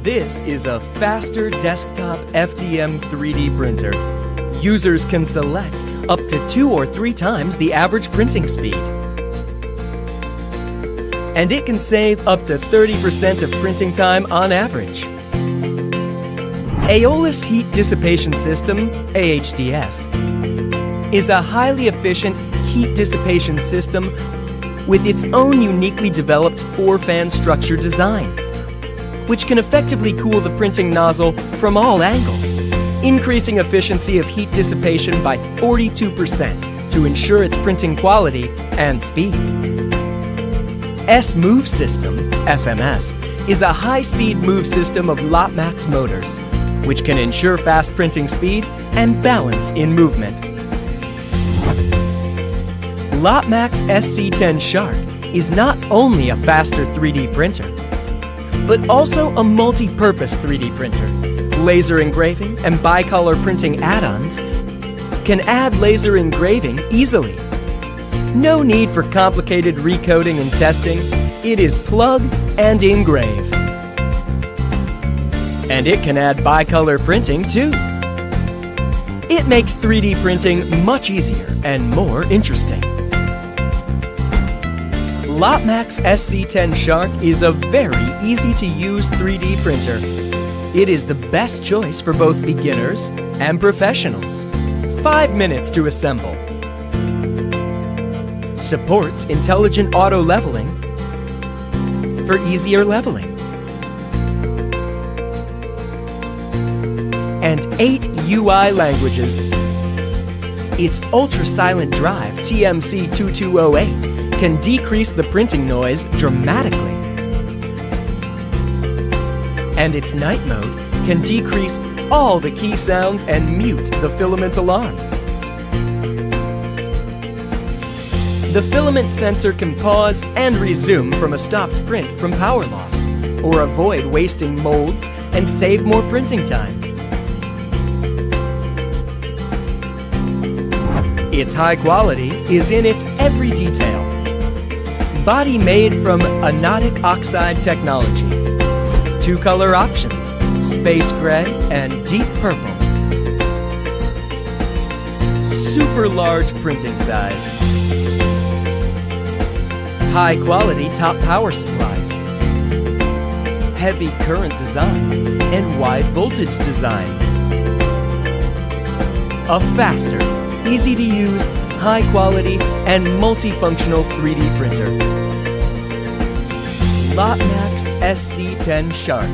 This is a faster desktop FDM 3D printer. Users can select up to 2 or 3 times the average printing speed. And it can save up to 30% of printing time on average. Aeolus Heat Dissipation System, AHDS, is a highly efficient heat dissipation system with its own uniquely developed 4-fan structure design, which can effectively cool the printing nozzle from all angles, increasing efficiency of heat dissipation by 42% to ensure its printing quality and speed. S-Move System, SMS, is a high-speed move system of LOTMAXX motors, which can ensure fast printing speed and balance in movement. LOTMAXX SC-10 SHARK is not only a faster 3D printer, but also a multi-purpose 3D printer. Laser engraving and bicolor printing add-ons can add laser engraving easily. No need for complicated recoding and testing. It is plug and engrave. And it can add bicolor printing too. It makes 3D printing much easier and more interesting. LOTMAXX SC-10 SHARK is a very easy-to-use 3D printer. It is the best choice for both beginners and professionals. 5 minutes to assemble. Supports intelligent auto leveling for easier leveling. And 8 UI languages. Its ultra-silent drive TMC2208 can decrease the printing noise dramatically. And its night mode can decrease all the key sounds and mute the filament alarm. The filament sensor can pause and resume from a stopped print from power loss, or avoid wasting molds and save more printing time. Its high quality is in its every detail. Body made from anodic oxide technology. 2 color options, space gray and deep purple. Super large printing size. High quality top power supply. Heavy current design and wide voltage design. A faster, easy to use, high quality and multifunctional 3D printer. LOTMAXX SC-10 SHARK.